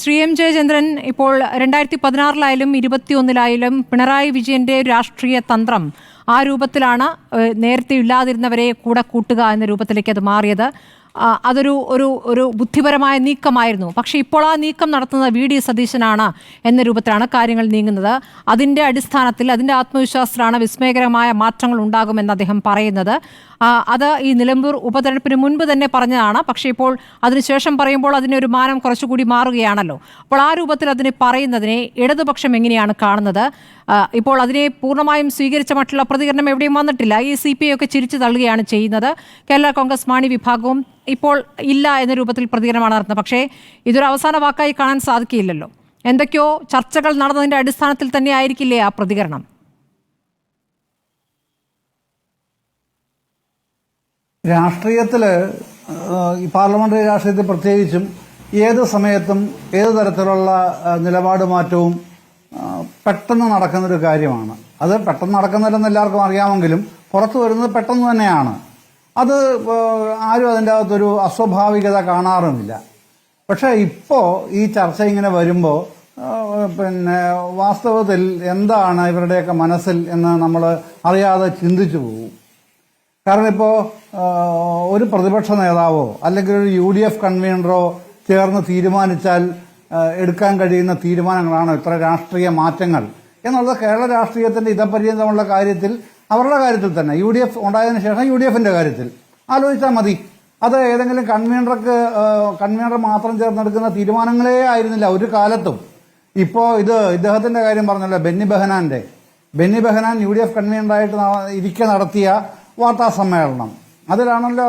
Shri M Jayachandran, ഇപ്പോൾ 2016-ലായാലും 2021-ലായാലും പിണറായി വിജയന്റെ രാഷ്ട്രീയ തന്ത്രം ആ രൂപത്തിലാണ്. നേരത്തെ ഇല്ലാതിരുന്നവരെ കൂടെ കൂട്ടുക എന്ന രൂപത്തിലേക്ക് അത് മാറിയത്. അതൊരു ഒരു ഒരു ബുദ്ധിപരമായ നീക്കമായിരുന്നു. പക്ഷേ ഇപ്പോൾ ആ നീക്കം നടത്തുന്നത് വി ഡി സതീശനാണ് എന്ന രൂപത്തിലാണ് കാര്യങ്ങൾ നീങ്ങുന്നത്. അതിൻ്റെ അടിസ്ഥാനത്തിൽ, അതിൻ്റെ ആത്മവിശ്വാസത്തിലാണ് വിസ്മയകരമായ മാറ്റങ്ങൾ ഉണ്ടാകുമെന്ന് അദ്ദേഹം പറയുന്നത്. അത് ഈ നിലമ്പൂർ ഉപതെരഞ്ഞെടുപ്പിന് മുൻപ് തന്നെ പറഞ്ഞതാണ്. പക്ഷേ ഇപ്പോൾ അതിനുശേഷം പറയുമ്പോൾ അതിനൊരു മാനം കുറച്ചുകൂടി മാറുകയാണല്ലോ. അപ്പോൾ ആ രൂപത്തിൽ അതിനെ പറയുന്നതിനെ ഇടതുപക്ഷം എങ്ങനെയാണ് കാണുന്നത്? ഇപ്പോൾ അതിനെ പൂർണ്ണമായും സ്വീകരിച്ച മറ്റുള്ള പ്രതികരണം എവിടെയും വന്നിട്ടില്ല. ഈ CPI ഒക്കെ ചിരിച്ചു തള്ളുകയാണ് ചെയ്യുന്നത്. കേരള കോൺഗ്രസ് മാണി വിഭാഗവും ഇപ്പോൾ ഇല്ല എന്ന രൂപത്തിൽ പ്രതികരണമാണ് നടത്തുന്നത്. പക്ഷേ ഇതൊരു അവസാന വാക്കായി കാണാൻ സാധിക്കില്ലല്ലോ. എന്തൊക്കെയോ ചർച്ചകൾ നടന്നതിൻ്റെ അടിസ്ഥാനത്തിൽ തന്നെ ആയിരിക്കില്ലേ ആ പ്രതികരണം? രാഷ്ട്രീയത്തിൽ, ഈ പാർലമെന്ററി രാഷ്ട്രീയത്തിൽ പ്രത്യേകിച്ചും ഏത് സമയത്തും ഏത് തരത്തിലുള്ള നിലപാട് മാറ്റവും പെട്ടെന്ന് നടക്കുന്നൊരു കാര്യമാണ്. അത് പെട്ടെന്ന് നടക്കുന്നില്ലെന്ന് എല്ലാവർക്കും അറിയാമെങ്കിലും പുറത്തു വരുന്നത് പെട്ടെന്ന് തന്നെയാണ്. അത് ആരും അതിൻ്റെ അകത്തൊരു അസ്വാഭാവികത കാണാറുമില്ല. പക്ഷേ ഇപ്പോൾ ഈ ചർച്ച ഇങ്ങനെ വരുമ്പോൾ വാസ്തവത്തിൽ എന്താണ് ഇവരുടെയൊക്കെ മനസ്സിൽ എന്ന് നമ്മൾ അറിയാതെ ചിന്തിച്ചു പോകും. കാരണം ഇപ്പോൾ ഒരു പ്രതിപക്ഷ നേതാവോ അല്ലെങ്കിൽ ഒരു UDF കൺവീനറോ ചേർന്ന് തീരുമാനിച്ചാൽ എടുക്കാൻ കഴിയുന്ന തീരുമാനങ്ങളാണോ ഇത്ര രാഷ്ട്രീയ മാറ്റങ്ങൾ എന്നുള്ളത് കേരള രാഷ്ട്രീയത്തിന്റെ ഇതപര്യന്തമുള്ള കാര്യത്തിൽ, അവരുടെ കാര്യത്തിൽ തന്നെ UDF ഉണ്ടായതിനു ശേഷം UDFന്റെ കാര്യത്തിൽ ആലോചിച്ചാൽ മതി. അത് ഏതെങ്കിലും കൺവീനർ മാത്രം ചേർന്നെടുക്കുന്ന തീരുമാനങ്ങളേ ആയിരുന്നില്ല ഒരു കാലത്തും. ഇപ്പോൾ ഇദ്ദേഹത്തിന്റെ കാര്യം പറഞ്ഞല്ലോ, ബെന്നി ബെഹനാൻ UDF കൺവീനറായിട്ട് ഇരിക്കെ നടത്തിയ വാർത്താ സമ്മേളനം, അതിലാണല്ലോ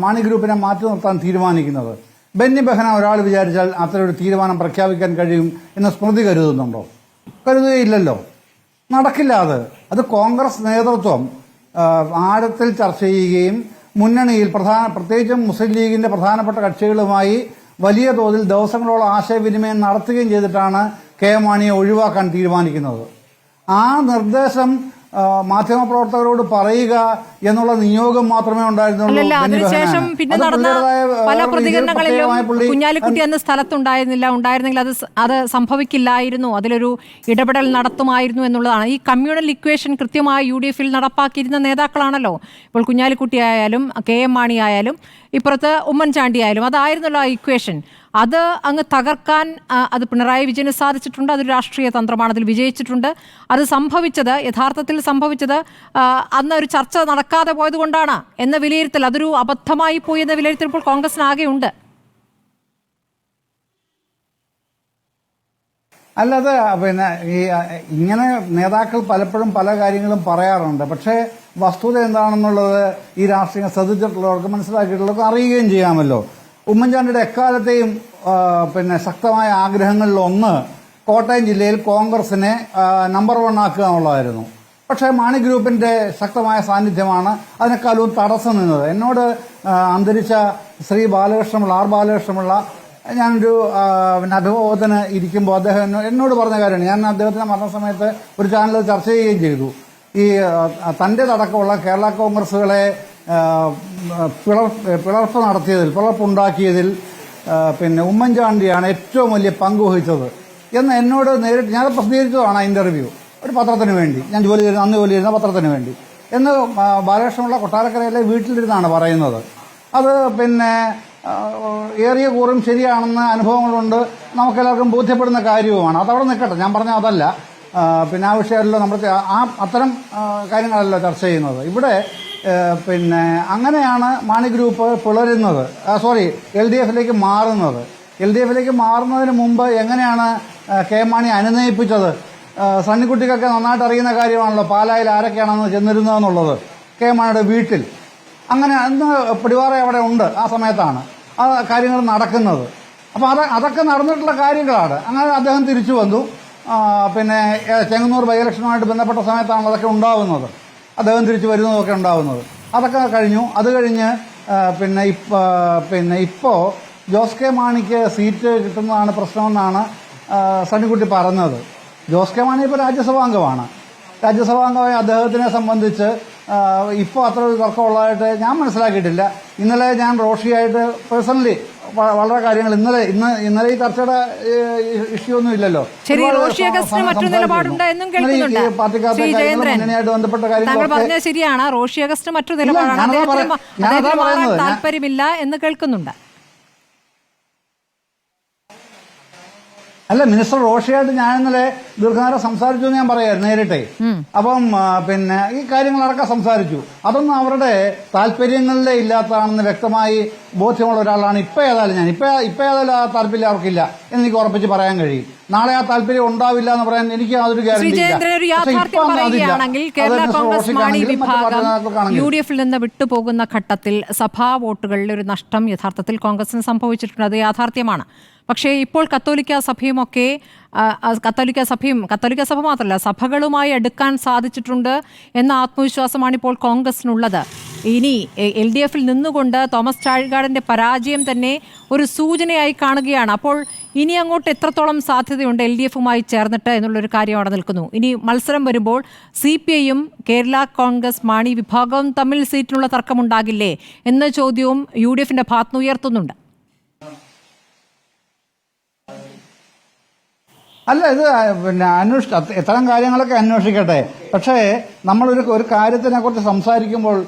മാണി ഗ്രൂപ്പിനെ മാറ്റി നിർത്താൻ തീരുമാനിക്കുന്നത്. ബെന്നി ബെഹനാൻ ഒരാൾ വിചാരിച്ചാൽ അത്തരൊരു തീരുമാനം പ്രഖ്യാപിക്കാൻ കഴിയും എന്ന് സ്മൃതി കരുതുന്നുണ്ടോ? കരുതുകയില്ലല്ലോ, നടക്കില്ല. അത് കോൺഗ്രസ് നേതൃത്വം ആഴത്തിൽ ചർച്ച ചെയ്യുകയും മുന്നണിയിൽ പ്രത്യേകിച്ചും മുസ്ലിം ലീഗിന്റെ പ്രധാനപ്പെട്ട കക്ഷികളുമായി വലിയ തോതിൽ ദിവസങ്ങളോളം ആശയവിനിമയം നടത്തുകയും ചെയ്തിട്ടാണ് കെ മാണിയെ ഒഴിവാക്കാൻ തീരുമാനിക്കുന്നത്. ആ നിർദ്ദേശം മാധ്യമപ്രവർത്തകരോട് പറയുക എന്നുള്ള നിയോഗം മാത്രമേ ഉണ്ടായിരുന്നുള്ളൂ. അതിനുശേഷം പിന്നെ നടന്ന പല പ്രതികരണങ്ങളിലും കുഞ്ഞാലിക്കുട്ടി അന്ന് ഉണ്ടായിരുന്നെങ്കിൽ അത് സംഭവിക്കില്ലായിരുന്നു, അതിലൊരു ഇടപെടൽ നടത്തുമായിരുന്നു എന്നുള്ളതാണ്. ഈ കമ്മ്യൂണൽ ഇക്വേഷൻ കൃത്യമായി UDFൽ നടപ്പാക്കിയിരുന്ന നേതാക്കളാണല്ലോ. ഇപ്പോൾ കുഞ്ഞാലിക്കുട്ടി ആയാലും KM മാണി ആയാലും ഇപ്പുറത്ത് ഉമ്മൻചാണ്ടി ആയാലും അതായിരുന്നല്ലോ ആ ഇക്വേഷൻ. അത് അങ്ങ് തകർക്കാൻ അത് പിണറായി വിജയന് സാധിച്ചിട്ടുണ്ട്. അതൊരു രാഷ്ട്രീയ തന്ത്രമാണ്, അതിൽ വിജയിച്ചിട്ടുണ്ട്. അത് യഥാർത്ഥത്തിൽ സംഭവിച്ചത് അന്ന് ഒരു ചർച്ച നടക്കാതെ പോയത് കൊണ്ടാണ് എന്ന വിലയിരുത്തൽ, അതൊരു അബദ്ധമായി പോയി എന്ന വിലയിരുത്തൽ ഇപ്പോൾ കോൺഗ്രസിനാകെ ഉണ്ട്. അല്ലാതെ ഇങ്ങനെ നേതാക്കൾ പലപ്പോഴും പല കാര്യങ്ങളും പറയാറുണ്ട്. പക്ഷേ വസ്തുത എന്താണെന്നുള്ളത് ഈ രാഷ്ട്രീയം ശ്രദ്ധിച്ചിട്ടുള്ളവർക്ക് മനസ്സിലാക്കിയിട്ടുള്ളവർക്ക് അറിയുകയും ചെയ്യാമല്ലോ. ഉമ്മൻചാണ്ടിയുടെ എക്കാലത്തെയും ശക്തമായ ആഗ്രഹങ്ങളിൽ ഒന്ന് കോട്ടയം ജില്ലയിൽ കോൺഗ്രസിനെ നമ്പർ 1 ആക്കുക എന്നുള്ളതായിരുന്നു. പക്ഷേ മാണി ഗ്രൂപ്പിന്റെ ശക്തമായ സാന്നിധ്യമാണ് അതിനേക്കാളും തടസ്സം നിന്നത്. എന്നോട് അന്തരിച്ച ശ്രീ ആർ ബാലകൃഷ്ണപിള്ള ഞാനൊരു അഭിമുഖത്തിന് ഇരിക്കുമ്പോൾ അദ്ദേഹം എന്നോട് പറഞ്ഞ കാര്യമാണ്. ഞാൻ അദ്ദേഹത്തിന്റെ മരണസമയത്ത് ഒരു ചാനലിൽ ചർച്ച ചെയ്യുകയും ചെയ്തു. ഈ തന്റേതടക്കമുള്ള കേരള കോൺഗ്രസുകളെ പിളർപ്പുണ്ടാക്കിയതിൽ ഉമ്മൻചാണ്ടിയാണ് ഏറ്റവും വലിയ പങ്ക് വഹിച്ചത് എന്ന് എന്നോട് നേരിട്ട്, ഞാൻ പ്രസിദ്ധീകരിച്ചതാണ് ആ ഇന്റർവ്യൂ, ഒരു പത്രത്തിന് വേണ്ടി, ഞാൻ അന്ന് ജോലി ചെയ്യുന്ന പത്രത്തിന് വേണ്ടി എന്ന് ബാലകൃഷ്ണപിള്ള കൊട്ടാരക്കരയിലെ വീട്ടിലിരുന്നാണ് പറയുന്നത്. അത് ഏറിയ കൂറും ശരിയാണെന്ന് അനുഭവങ്ങളുണ്ട്, നമുക്കെല്ലാവർക്കും ബോധ്യപ്പെടുന്ന കാര്യവുമാണ്. അതവിടെ നിൽക്കട്ടെ, ഞാൻ പറഞ്ഞ അതല്ല. ആ വിഷയമല്ലോ നമ്മൾ അത്തരം കാര്യങ്ങളല്ലോ ചർച്ച ചെയ്യുന്നത്. ഇവിടെ അങ്ങനെയാണ് മാണി ഗ്രൂപ്പ് പിളരുന്നത്, LDFിലേക്ക് മാറുന്നത്. LDFിലേക്ക് മാറുന്നതിന് മുമ്പ് എങ്ങനെയാണ് കെ മാണി അനുനയിപ്പിച്ചത്? സണ്ണിക്കുട്ടിക്കൊക്കെ നന്നായിട്ട് അറിയുന്ന കാര്യമാണല്ലോ പാലായിൽ ആരൊക്കെയാണെന്ന് ചെന്നിരുന്നതെന്നുള്ളത്. കെ മാണിയുടെ വീട്ടിൽ അങ്ങനെ അന്ന് പിടിവാറ അവിടെ ഉണ്ട്. ആ സമയത്താണ് ആ കാര്യങ്ങൾ നടക്കുന്നത്. അപ്പോൾ അതൊക്കെ നടന്നിട്ടുള്ള കാര്യങ്ങളാണ്. അങ്ങനെ അദ്ദേഹം തിരിച്ചു വന്നു. ചെങ്ങന്നൂർ ബൈ ഇലക്ഷനുമായിട്ട് ബന്ധപ്പെട്ട സമയത്താണ് അതൊക്കെ ഉണ്ടാവുന്നത്. അദ്ദേഹം തിരിച്ചു വരുന്നതൊക്കെ ഉണ്ടാവുന്നത്. അതൊക്കെ കഴിഞ്ഞു. അത് കഴിഞ്ഞ് ഇപ്പോൾ ജോസ് കെ മാണിക്ക് സീറ്റ് കിട്ടുന്നതാണ് പ്രശ്നമെന്നാണ് സണ്ണിക്കുട്ടി പറഞ്ഞത്. ജോസ് കെ മാണി ഇപ്പോൾ രാജ്യസഭാംഗമാണ്. രാജ്യസഭാംഗമായ അദ്ദേഹത്തിനെ സംബന്ധിച്ച് ഇപ്പോൾ അത്ര ഒരു തർക്കമുള്ളതായിട്ട് ഞാൻ മനസ്സിലാക്കിയിട്ടില്ല. ഇന്നലെ ഞാൻ റോഷിയായിട്ട് പേഴ്സണലി വളരെ കാര്യങ്ങൾ ഇന്നലെ ഈ ചർച്ചയുടെ ഇഷ്യൂ ഒന്നും ഇല്ലല്ലോ. ശരി, റോഷി അഗസ്റ്റിന് മറ്റൊരു നിലപാടുണ്ട് എന്നും കേൾക്കുന്നുണ്ട്. ശ്രീ ജയേന്ദ്രൻ, താങ്കൾ പറഞ്ഞത് ശരിയാണ്. റോഷി അഗസ്റ്റിന് മറ്റൊരു നിലപാടാണ്, അദ്ദേഹത്തിന് മാറാൻ താല്പര്യമില്ല എന്ന് കേൾക്കുന്നുണ്ട്. അല്ല, മിനിസ്റ്റർ റോഷിയായിട്ട് ഞാൻ ഇന്നലെ ദീർഘനേരം സംസാരിച്ചു എന്ന് ഞാൻ പറയായിരുന്നു നേരിട്ടേ. അപ്പം പിന്നെ ഈ കാര്യങ്ങളടക്കം സംസാരിച്ചു. അതൊന്നും അവരുടെ താല്പര്യങ്ങളിലേ ഇല്ലാത്തതാണെന്ന് വ്യക്തമായി ബോധ്യമുള്ള ഒരാളാണ്. ഇപ്പൊ ഏതായാലും ഞാൻ ഇപ്പൊ ഏതായാലും ആ താല്പര്യം അവർക്കില്ല എന്ന് എനിക്ക് ഉറപ്പിച്ച് പറയാൻ കഴിയും. നാളെ ആ താല്പര്യം ഉണ്ടാവില്ല എന്ന് പറയാൻ എനിക്ക് യാതൊരു ഗ്യാരണ്ടി കേരള കോൺഗ്രസ് മാണി വിഭാഗം UDF-ൽ നിന്ന് വിട്ടുപോകുന്ന ഘട്ടത്തിൽ സഭാ വോട്ടുകളിൽ ഒരു നഷ്ടം യഥാർത്ഥത്തിൽ കോൺഗ്രസിന് സംഭവിച്ചിട്ടുണ്ട്. അത് യാഥാർത്ഥ്യമാണ്. പക്ഷേ ഇപ്പോൾ കത്തോലിക്ക സഭ മാത്രമല്ല, സഭകളുമായി അടുക്കാൻ സാധിച്ചിട്ടുണ്ട് എന്ന ആത്മവിശ്വാസമാണ് ഇപ്പോൾ കോൺഗ്രസിനുള്ളത്. ഇനി LDF-ൽ നിന്നുകൊണ്ട് തോമസ് ചാഴികാടൻ്റെ പരാജയം തന്നെ ഒരു സൂചനയായി കാണുകയാണ്. അപ്പോൾ ഇനി അങ്ങോട്ട് എത്രത്തോളം സാധ്യതയുണ്ട് LDF-മായി ചേർന്നിട്ട് എന്നുള്ളൊരു കാര്യം അവിടെ നിൽക്കുന്നു. ഇനി മത്സരം വരുമ്പോൾ CPI-യും കേരള കോൺഗ്രസ് മാണി വിഭാഗവും തമ്മിൽ സീറ്റിനുള്ള തർക്കമുണ്ടാകില്ലേ എന്ന ചോദ്യവും UDF-ന്റെ ഭാഗത്തുനിന്ന് ഉയർത്തുന്നുണ്ട്. അല്ല, ഇത് പിന്നെ ഇത്തരം കാര്യങ്ങളൊക്കെ അന്വേഷിക്കട്ടെ. പക്ഷേ നമ്മളൊരു കാര്യത്തിനെ കുറിച്ച് സംസാരിക്കുമ്പോൾ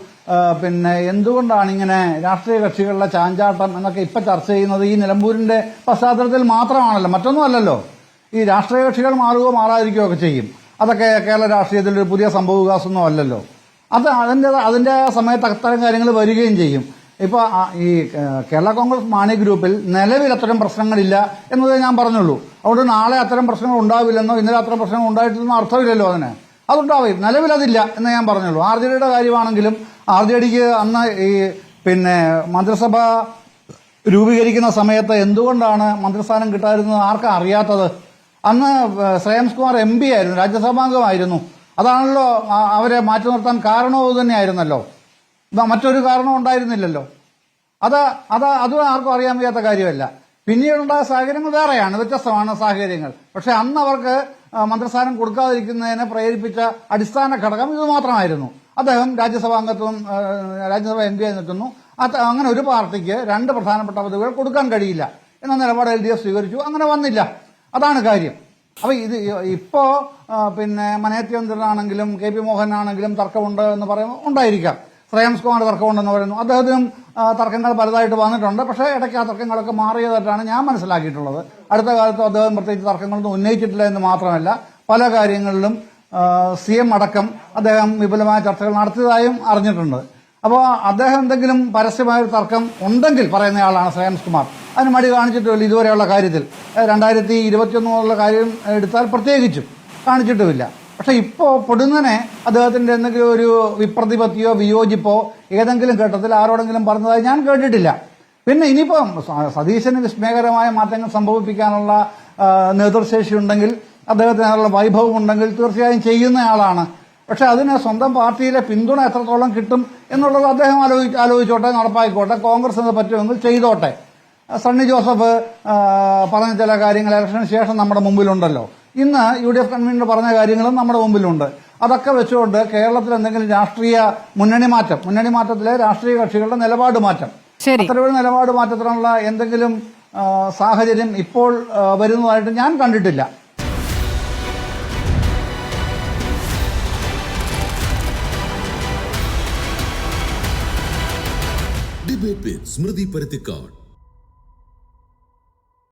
പിന്നെ എന്തുകൊണ്ടാണ് ഇങ്ങനെ രാഷ്ട്രീയ കക്ഷികളുടെ ചാഞ്ചാട്ടം എന്നൊക്കെ ഇപ്പൊ ചർച്ച ചെയ്യുന്നത് ഈ നിലമ്പൂരിന്റെ പശ്ചാത്തലത്തിൽ മാത്രമാണല്ലോ, മറ്റൊന്നും അല്ലല്ലോ. ഈ രാഷ്ട്രീയ കക്ഷികൾ മാറുകയോ മാറാതിരിക്കുകയോ ഒക്കെ ചെയ്യും. അതൊക്കെ കേരള രാഷ്ട്രീയത്തിൽ ഒരു പുതിയ സംഭവവികാസമൊന്നും അല്ലല്ലോ. അത് അതിന്റെ സമയത്ത് അത്തരം കാര്യങ്ങൾ വരികയും ചെയ്യും. ഇപ്പൊ ഈ കേരള കോൺഗ്രസ് മാണി ഗ്രൂപ്പിൽ നിലവിൽ അത്തരം പ്രശ്നങ്ങളില്ല എന്നതേ ഞാൻ പറഞ്ഞുള്ളൂ. അതുകൊണ്ട് നാളെ അത്തരം പ്രശ്നങ്ങൾ ഉണ്ടാവില്ലെന്നോ ഇന്നലെ അത്തരം പ്രശ്നങ്ങൾ ഉണ്ടായിട്ടില്ലെന്നോ അർത്ഥമില്ലല്ലോ. അതുണ്ടാവും. നിലവിൽ അതില്ല എന്ന് ഞാൻ പറഞ്ഞുള്ളൂ. RJDയുടെ കാര്യമാണെങ്കിലും RJDക്ക് അന്ന് ഈ പിന്നെ മന്ത്രിസഭ രൂപീകരിക്കുന്ന സമയത്ത് എന്തുകൊണ്ടാണ് മന്ത്രിസ്ഥാനം കിട്ടാതിരുന്നത് ആർക്കാ അറിയാത്തത്? അന്ന് ശ്രേയംസ് കുമാർ MP ആയിരുന്നു, രാജ്യസഭാംഗമായിരുന്നു. അതാണല്ലോ അവരെ മാറ്റി നിർത്താൻ കാരണവും തന്നെയായിരുന്നല്ലോ. മറ്റൊരു കാരണം ഉണ്ടായിരുന്നില്ലല്ലോ. അത് ആർക്കും അറിയാൻ വയ്യാത്ത കാര്യമല്ല. പിന്നീടുണ്ടായ സാഹചര്യങ്ങൾ വേറെയാണ്, വ്യത്യസ്തമാണ് സാഹചര്യങ്ങൾ. പക്ഷെ അന്ന് അവർക്ക് മന്ത്രിസ്ഥാനം കൊടുക്കാതിരിക്കുന്നതിനെ പ്രേരിപ്പിച്ച അടിസ്ഥാന ഘടകം ഇത് മാത്രമായിരുന്നു. അദ്ദേഹം രാജ്യസഭാംഗത്വം രാജ്യസഭ MP ആയി നിൽക്കുന്നു. അങ്ങനെ ഒരു പാർട്ടിക്ക് രണ്ട് പ്രധാനപ്പെട്ട പദവികൾ കൊടുക്കാൻ കഴിയില്ല എന്ന നിലപാട് LDF സ്വീകരിച്ചു. അങ്ങനെ വന്നില്ല. അതാണ് കാര്യം. അപ്പൊ ഇത് ഇപ്പോ പിന്നെ മനേത്യന്ത്രനാണെങ്കിലും KP മോഹനാണെങ്കിലും തർക്കമുണ്ട് എന്ന് പറയുമ്പോൾ ഉണ്ടായിരിക്കാം. ശ്രേയംസ് കുമാർ തർക്കമുണ്ടെന്ന് പറയുന്നു. അദ്ദേഹത്തിനും തർക്കങ്ങൾ പലതായിട്ട് വന്നിട്ടുണ്ട്. പക്ഷേ ഇടയ്ക്ക് ആ തർക്കങ്ങളൊക്കെ മാറിയതായിട്ടാണ് ഞാൻ മനസ്സിലാക്കിയിട്ടുള്ളത്. അടുത്ത കാലത്ത് അദ്ദേഹം പ്രത്യേകിച്ച് തർക്കങ്ങളൊന്നും ഉന്നയിച്ചിട്ടില്ല എന്ന് മാത്രമല്ല, പല കാര്യങ്ങളിലും CM അടക്കം അദ്ദേഹം വിപുലമായ ചർച്ചകൾ നടത്തിയതായും അറിഞ്ഞിട്ടുണ്ട്. അപ്പോൾ അദ്ദേഹം എന്തെങ്കിലും പരസ്യമായ ഒരു തർക്കം ഉണ്ടെങ്കിൽ പറയുന്നയാളാണ് ശ്രേയംസ് കുമാർ. അതിന് മടി കാണിച്ചിട്ടുമില്ല ഇതുവരെയുള്ള കാര്യത്തിൽ. 2021 കാര്യം എടുത്താൽ പ്രത്യേകിച്ചും കാണിച്ചിട്ടുമില്ല. പക്ഷെ ഇപ്പോൾ പൊടുന്നനെ അദ്ദേഹത്തിന്റെ എന്തെങ്കിലും ഒരു വിപ്രതിപത്തിയോ വിയോജിപ്പോ ഏതെങ്കിലും ഘട്ടത്തിൽ ആരോടെങ്കിലും പറഞ്ഞതായി ഞാൻ കേട്ടിട്ടില്ല. പിന്നെ ഇനിയിപ്പം സതീശന് വിസ്മയകരമായ മാറ്റങ്ങൾ സംഭവിപ്പിക്കാനുള്ള നേതൃശേഷി ഉണ്ടെങ്കിൽ, അദ്ദേഹത്തിന് അതിനുള്ള വൈഭവം ഉണ്ടെങ്കിൽ തീർച്ചയായും ചെയ്യുന്നയാളാണ്. പക്ഷെ അതിന് സ്വന്തം പാർട്ടിയിലെ പിന്തുണ എത്രത്തോളം കിട്ടും എന്നുള്ളത് അദ്ദേഹം ആലോചിച്ചോട്ടെ, നടപ്പായിക്കോട്ടെ. കോൺഗ്രസിന് പറ്റുമെങ്കിൽ ചെയ്തോട്ടെ. സണ്ണി ജോസഫ് പറഞ്ഞ ചില കാര്യങ്ങൾ ഇലക്ഷന് ശേഷം നമ്മുടെ മുമ്പിലുണ്ടല്ലോ. ഇന്ന് UDF കൺവീനർ പറഞ്ഞ കാര്യങ്ങളും നമ്മുടെ മുമ്പിലുണ്ട്. അതൊക്കെ വെച്ചുകൊണ്ട് കേരളത്തിൽ എന്തെങ്കിലും രാഷ്ട്രീയ മുന്നണി മാറ്റത്തിലെ രാഷ്ട്രീയ കക്ഷികളുടെ നിലപാട് മാറ്റം, അത്തരമൊരു നിലപാട് മാറ്റത്തിനുള്ള എന്തെങ്കിലും സാഹചര്യം ഇപ്പോൾ വരുന്നതായിട്ട് ഞാൻ കണ്ടിട്ടില്ല. ഡിബേറ്റ് വിത്ത് സ്മൃതി പരുത്തിക്കാട്.